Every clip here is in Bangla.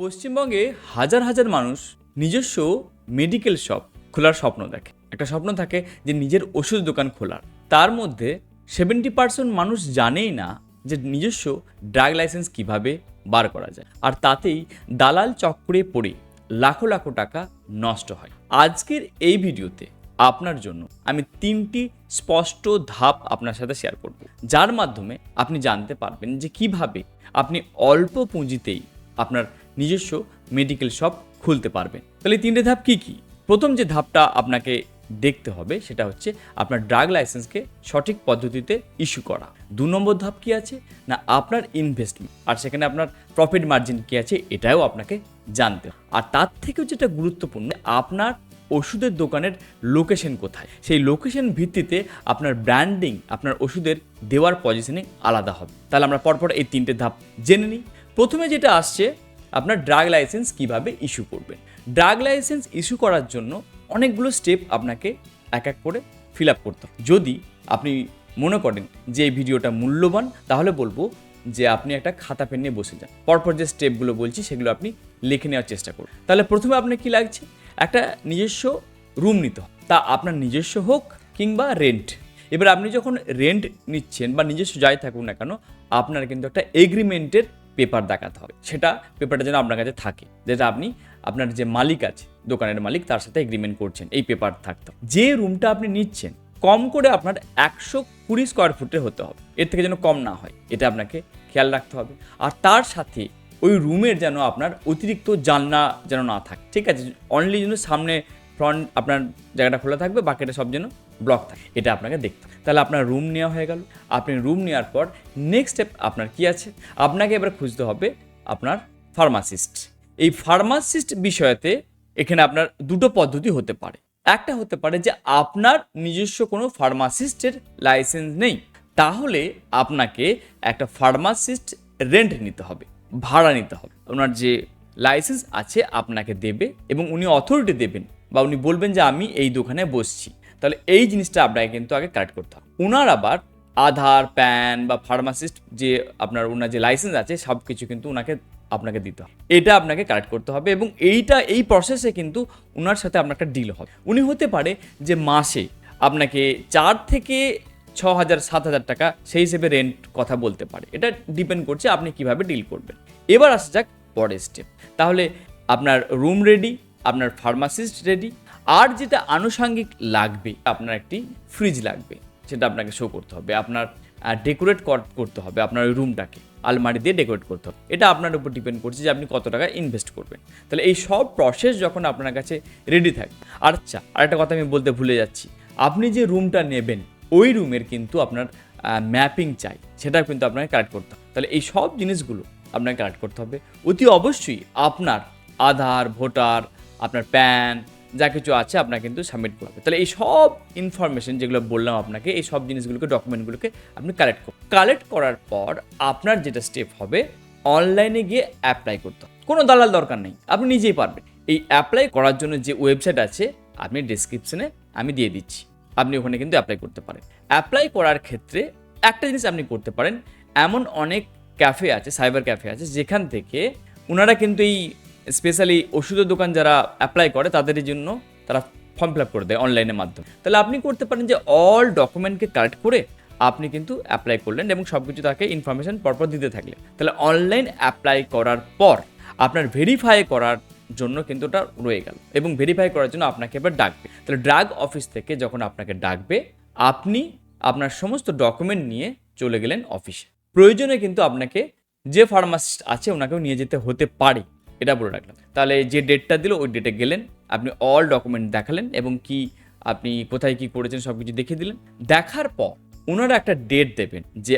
পশ্চিমবঙ্গে হাজার হাজার মানুষ নিজস্ব মেডিকেল শপ খোলার স্বপ্ন দেখে। একটা স্বপ্ন থাকে যে নিজের ওষুধ দোকান খোলার। তার মধ্যে 70% মানুষ জানেই না যে নিজস্ব ড্রাগ লাইসেন্স কিভাবে বার করা যায়, আর তাতেই দালাল চক্রে পড়ে লাখো লাখো টাকা নষ্ট হয়। আজকের এই ভিডিওতে আপনার জন্য আমি 3টি স্পষ্ট ধাপ আপনার সাথে শেয়ার করব, যার মাধ্যমে আপনি জানতে পারবেন যে কিভাবে আপনি অল্প পুঁজিতেই আপনার নিজস্ব মেডিকেল শপ খুলতে পারবেন। তাহলে 3টে ধাপ কি কি? প্রথম যে ধাপটা আপনাকে দেখতে হবে সেটা হচ্ছে আপনার ড্রাগ লাইসেন্সকে সঠিক পদ্ধতিতে ইস্যু করা। 2 নম্বর ধাপ কি আছে না আপনার ইনভেস্টমেন্ট, আর সেখানে আপনার প্রফিট মার্জিন কি আছে এটাও আপনাকে জানতে হবে। আর তার থেকেও যেটা গুরুত্বপূর্ণ, আপনার ওষুধের দোকানের লোকেশন কোথায়, সেই লোকেশন ভিত্তিতে আপনার ব্র্যান্ডিং, আপনার ওষুধের দেওয়ার পজিশনিং আলাদা হবে। তাহলে আমরা পরপর এই 3টে ধাপ জেনে নিই। প্রথমে যেটা আসছে, আপনার ড্রাগ লাইসেন্স কিভাবে ইস্যু করবেন। ড্রাগ লাইসেন্স ইস্যু করার জন্য অনেকগুলো স্টেপ আপনাকে এক এক করে ফিল আপ করতে হবে। যদি আপনি মনে করেন যে এই ভিডিওটা মূল্যবান, তাহলে বলবো যে আপনি একটা খাতা পেন নিয়ে বসে যান, পরপর যে স্টেপগুলো বলছি সেগুলো আপনি লিখে নেওয়ার চেষ্টা করুন। তাহলে প্রথমে আপনার কি লাগছে, একটা নিজস্ব রুম নিতে হবে, তা আপনার নিজস্ব হোক কিংবা রেন্ট। এবার আপনি যখন রেন্ট নিচ্ছেন বা নিজস্ব যাই থাকুন না কেন, আপনার কিন্তু একটা এগ্রিমেন্টের পেপার দেখাতে হবে। সেটা পেপারটা যেন আপনার কাছে থাকে, যেটা আপনি আপনার যে মালিক আছে, দোকানের মালিক, তার সাথে এগ্রিমেন্ট করছেন, এই পেপার থাকতে হবে। যে রুমটা আপনি নিচ্ছেন কম করে আপনার 120 স্কোয়ার ফুটের হতে হবে, এর থেকে যেন কম না হয়, এটা আপনাকে খেয়াল রাখতে হবে। আর তার সাথে ওই রুমের যেন আপনার অতিরিক্ত জানলা যেন না থাকে, ঠিক আছে? অনলি যেন সামনে ফ্রন্ট আপনার জায়গাটা খোলা থাকবে, বাকিটা সব যেন ব্লক থাকে, এটা আপনাকে দেখতে হবে। তাহলে আপনার রুম নেওয়া হয়ে গেল। আপনি রুম নেওয়ার পর নেক্সট স্টেপ আপনার কি আছে, আপনাকে এবার খুঁজতে হবে আপনার ফার্মাসিস্ট। এই ফার্মাসিস্ট বিষয়তে এখানে আপনার 2টো পদ্ধতি হতে পারে। একটা হতে পারে যে আপনার নিজস্ব কোনো ফার্মাসিস্টের লাইসেন্স নেই, তাহলে আপনাকে একটা ফার্মাসিস্ট রেন্ট নিতে হবে, ভাড়া নিতে হবে। ওনার যে লাইসেন্স আছে আপনাকে দেবে এবং উনি অথরিটি দেবেন বা উনি বলবেন যে আমি এই দোকানে বসছি। তাহলে এই জিনিসটা আপনাকে কিন্তু আগে কালেক্ট করতে হবে। ওনার আবার আধার, প্যান বা ফার্মাসিস্ট যে আপনার ওনার যে লাইসেন্স আছে সব কিছু কিন্তু আপনাকে দিতে হবে, এটা আপনাকে কালেক্ট করতে হবে। এবং এই প্রসেসে কিন্তু ওনার সাথে আপনার একটা ডিল হবে। উনি হতে পারে যে মাসে আপনাকে 4 থেকে 6,000 7,000 টাকা সেই হিসেবে রেন্ট কথা বলতে পারে। এটা ডিপেন্ড করছে আপনি কিভাবে ডিল করবেন। এবার আসা যাক পরের স্টেপ। তাহলে আপনার রুম রেডি, আপনার ফার্মাসিস্ট রেডি, আর যেটা আনুষঙ্গিক লাগবে, আপনার একটি ফ্রিজ লাগবে, সেটা আপনাকে শো করতে হবে। আপনার ডেকোরেট করতে হবে আপনার ওই রুমটাকে, আলমারি দিয়ে ডেকোরেট করতে হবে। এটা আপনার উপর ডিপেন্ড করছে যে আপনি কত টাকা ইনভেস্ট করবেন। তাহলে এই সব প্রসেস যখন আপনার কাছে রেডি থাকে, আচ্ছা আরেকটা কথা আমি বলতে ভুলে যাচ্ছি, আপনি যে রুমটা নেবেন ওই রুমের কিন্তু আপনার ম্যাপিং চাই, সেটা কিন্তু আপনাকে কালেক্ট করতে হবে। তাহলে এই সব জিনিসগুলো আপনাকে কালেক্ট করতে হবে। অতি অবশ্যই আপনার আধার, ভোটার, আপনার প্যান যা কিছু আছে আপনাকে কিন্তু সাবমিট করতে হবে। তাহলে এই সব ইনফরমেশন যেগুলো বললাম আপনাকে, এই সব জিনিসগুলোকে, ডকুমেন্টগুলোকে আপনি কালেক্ট করার পর আপনার যেটা স্টেপ হবে, অনলাইনে গিয়ে অ্যাপ্লাই করতে হবে। কোনো দালাল দরকার নেই, আপনি নিজেই পারবেন। এই অ্যাপ্লাই করার জন্য যে ওয়েবসাইট আছে আপনি ডিসক্রিপশনে আমি দিয়ে দিচ্ছি, আপনি ওখানে কিন্তু অ্যাপ্লাই করতে পারেন। অ্যাপ্লাই করার ক্ষেত্রে একটা জিনিস আপনি করতে পারেন, এমন অনেক ক্যাফে আছে, সাইবার ক্যাফে আছে, যেখান থেকে ওনারা কিন্তু এই স্পেশালি ওষুধের দোকান যারা অ্যাপ্লাই করে তাদের জন্য তারা ফর্ম ফিল আপ করে দেয় অনলাইনের মাধ্যমে। তাহলে আপনি করতে পারেন যে অল ডকুমেন্টকে কালেক্ট করে আপনি কিন্তু অ্যাপ্লাই করলেন এবং সব কিছু তাকে ইনফরমেশন পরপর দিতে থাকলেন। তাহলে অনলাইন অ্যাপ্লাই করার পর আপনার ভেরিফাই করার জন্য কিন্তু ওটা রয়ে গেল, এবং ভেরিফাই করার জন্য আপনাকে এবার ডাকবে। তাহলে ড্রাগ অফিস থেকে যখন আপনাকে ডাকবে, আপনি আপনার সমস্ত ডকুমেন্ট নিয়ে চলে গেলেন অফিসে। প্রয়োজনে কিন্তু আপনাকে যে ফার্মাসিস্ট আছে ওনাকেও নিয়ে যেতে হতে পারে, এটা বলে রাখলাম। তাহলে যে ডেটটা দিল ওই ডেটে গেলেন, আপনি অল ডকুমেন্ট দেখালেন এবং কি আপনি কোথায় কি করেছেন সব কিছু দেখিয়ে দিলেন। দেখার পর ওনারা একটা ডেট দেবেন যে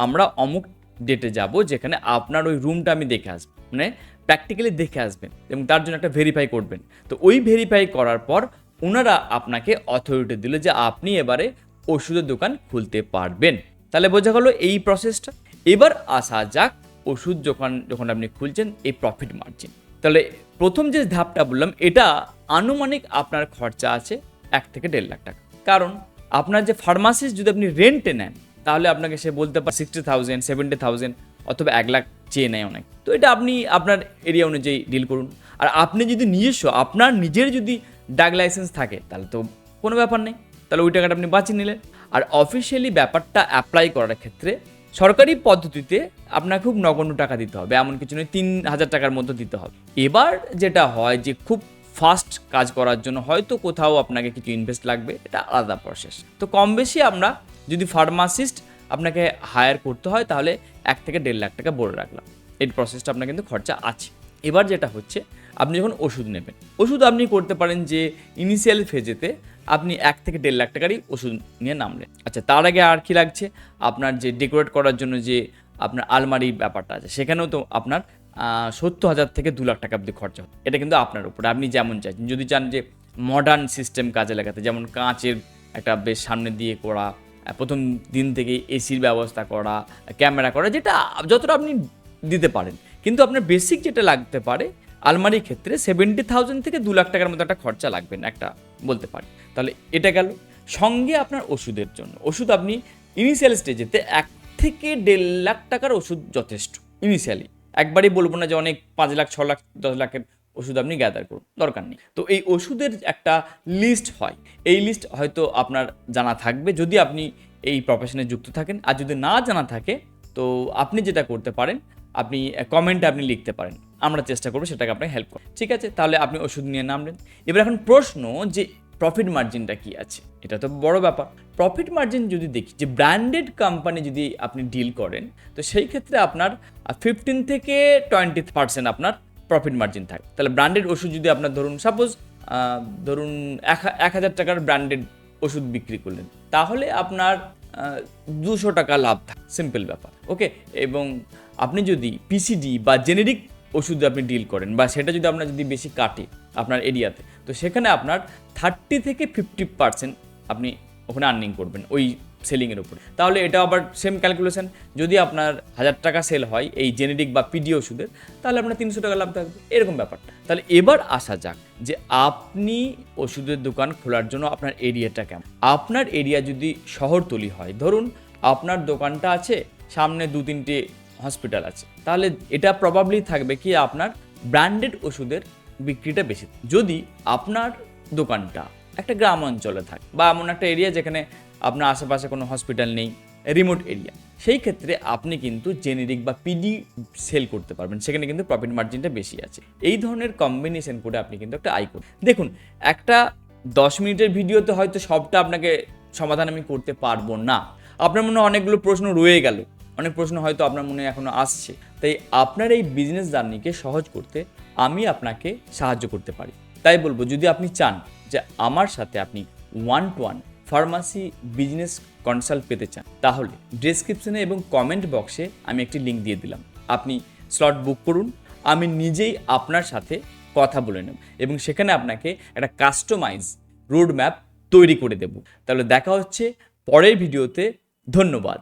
আমরা অমুক ডেটে যাব, যেখানে আপনার ওই রুমটা আমি দেখে আসবো, মানে প্র্যাকটিক্যালি দেখে আসবেন এবং তার জন্য একটা ভেরিফাই করবেন। তো ওই ভেরিফাই করার পর ওনারা আপনাকে অথরিটি দিল যে আপনি এবারে ওষুধের দোকান খুলতে পারবেন। তাহলে বোঝা গেল এই প্রসেসটা। এবার আসা যাক ওষুধ যখন আপনি খুলছেন, এই প্রফিট মার্জিন। তাহলে প্রথম যে ধাপটা বললাম, এটা আনুমানিক আপনার খরচা আছে 1 থেকে 1.5 লাখ টাকা। কারণ আপনার যে ফার্মাসিস্ট যদি আপনি রেন্টে নেন, তাহলে আপনাকে সে বলতে পারে 60,000, 70,000 অথবা 1 লাখ চেয়ে নেয় অনেক। তো এটা আপনি আপনার এরিয়া অনুযায়ী ডিল করুন। আর আপনি যদি নিজস্ব আপনার নিজের যদি ড্রাগ লাইসেন্স থাকে তাহলে তো কোনো ব্যাপার নেই, তাহলে ওই টাকাটা আপনি বাঁচিয়ে নিলেন। আর অফিসিয়ালি ব্যাপারটা অ্যাপ্লাই করার ক্ষেত্রে সরকারি পদ্ধতিতে আপনার খুব নগণ্য টাকা দিতে হবে, এমন কিছু নয়, 3,000 টাকার মতো দিতে হবে। এবার যেটা হয় যে খুব ফাস্ট কাজ করার জন্য হয়তো কোথাও আপনাকে কিছু ইনভেস্ট লাগবে, এটা আলাদা প্রসেস। তো কম বেশি আমরা যদি ফার্মাসিস্ট আপনাকে হায়ার করতে হয় তাহলে 1 থেকে 1.5 লাখ টাকা বলে রাখলাম, এই প্রসেসটা আপনার কিন্তু খরচা আছে। এবার যেটা হচ্ছে আপনি যখন ওষুধ নেবেন, ওষুধ আপনি করতে পারেন যে ইনিশিয়াল ফেজেতে আপনি 1 থেকে 1.5 লাখ টাকারই ওষুধ নিয়ে নামলেন। আচ্ছা, তার আগে আর কি লাগছে, আপনার যে ডেকোরেট করার জন্য যে আপনার আলমারি ব্যাপারটা আছে সেখানেও তো আপনার 70,000 থেকে 2 লাখ টাকা অব্দি খরচা হবে। এটা কিন্তু আপনার উপরে, আপনি যেমন চাইছেন। যদি চান যে মডার্ন সিস্টেম কাজে লাগাতে, যেমন কাঁচের একটা বেশ সামনে দিয়ে করা, প্রথম দিন থেকে এসির ব্যবস্থা করা, ক্যামেরা করা, যেটা যতটা আপনি দিতে পারেন, কিন্তু আপনার বেসিক যেটা লাগতে পারে আলমারির ক্ষেত্রে 70,000 থেকে 2 লাখ টাকার মতো একটা খরচা লাগবে না, একটা বলতে পারি। তাহলে এটা গেল। সঙ্গে আপনার ওষুধের জন্য, ওষুধ আপনি ইনিশিয়াল স্টেজেতে 1 থেকে 1.5 লাখ টাকার ওষুধ যথেষ্ট ইনিশিয়ালি। একবারই বলবো না যে অনেক 5 লাখ 6 লাখ 10 লাখের ওষুধ আপনি গ্যাদার করুন, দরকার নেই। তো এই ওষুধের একটা লিস্ট হয়, এই লিস্ট হয়তো আপনার জানা থাকবে যদি আপনি এই প্রফেশনে যুক্ত থাকেন। আর যদি না জানা থাকে তো আপনি যেটা করতে পারেন, আপনি কমেন্টে আপনি লিখতে পারেন, আমরা চেষ্টা করবো সেটাকে আপনাকে হেল্প করব। ঠিক আছে, তাহলে আপনি ওষুধ নিয়ে নামলেন। এবার এখন প্রশ্ন যে প্রফিট মার্জিনটা কি আছে, এটা তো বড় ব্যাপার। প্রফিট মার্জিন যদি দেখি যে ব্র্যান্ডেড কোম্পানি যদি আপনি ডিল করেন তো সেই ক্ষেত্রে আপনার 15 থেকে 20% আপনার প্রফিট মার্জিন থাকে। তাহলে ব্র্যান্ডেড ওষুধ যদি আপনার ধরুন সাপোজ ধরুন 1,000 টাকার ব্র্যান্ডেড ওষুধ বিক্রি করলেন, তাহলে আপনার 200 টাকা লাভ থাকে, সিম্পল ব্যাপার। ওকে, এবং আপনি যদি পিসিডি বা জেনেরিক ওষুধ আপনি ডিল করেন বা সেটা যদি আপনার যদি বেশি কাটে আপনার এরিয়াতে, তো সেখানে আপনার 30 থেকে 50% আপনি ওখানে আর্নিং করবেন ওই সেলিংয়ের উপরে। তাহলে এটা আবার সেম ক্যালকুলেশন, যদি আপনার 1,000 টাকা সেল হয় এই জেনেরিক বা পিডি ওষুধের, তাহলে আপনার 300 টাকা লাভ থাকবে, এরকম ব্যাপারটা। তাহলে এবার আসা যাক যে আপনি ওষুধের দোকান খোলার জন্য আপনার এরিয়াটা কেমন। আপনার এরিয়া যদি শহরতলি হয়, ধরুন আপনার দোকানটা আছে সামনে 2-3টে হসপিটাল আছে, তাহলে এটা প্রবাবলি থাকবে কি আপনার ব্র্যান্ডেড ওষুধের বিক্রিটা বেশি। যদি আপনার দোকানটা একটা গ্রাম অঞ্চলে থাকে বা এমন একটা এরিয়া যেখানে আপনার আশেপাশে কোনো হসপিটাল নেই, রিমোট এরিয়া, সেই ক্ষেত্রে আপনি কিন্তু জেনেরিক বা পিডি সেল করতে পারবেন, সেখানে কিন্তু প্রফিট মার্জিনটা বেশি আছে। এই ধরনের কম্বিনেশন করে আপনি কিন্তু একটা আয় করুন। দেখুন, একটা 10 মিনিটের ভিডিওতে হয়তো সবটা আপনাকে সমাধান আমি করতে পারবো না, আপনার মনে অনেকগুলো প্রশ্ন রয়ে গেল, অনেক প্রশ্ন হয়তো আপনার মনে এখনো আসছে। তাই আপনার এই বিজনেস জার্নিকে সহজ করতে আমি আপনাকে সাহায্য করতে পারি। তাই বলবো, যদি আপনি চান যে আমার সাথে আপনি 1-to-1 ফার্মাসি বিজনেস কনসাল্ট পেতে চান, তাহলে ডেসক্রিপশনে এবং কমেন্ট বক্সে আমি একটি লিঙ্ক দিয়ে দিলাম, আপনি স্লট বুক করুন। আমি নিজেই আপনার সাথে কথা বলে নেব এবং সেখানে আপনাকে একটা কাস্টমাইজ রোড ম্যাপ তৈরি করে দেব। তাহলে দেখা হচ্ছে পরের ভিডিওতে। ধন্যবাদ।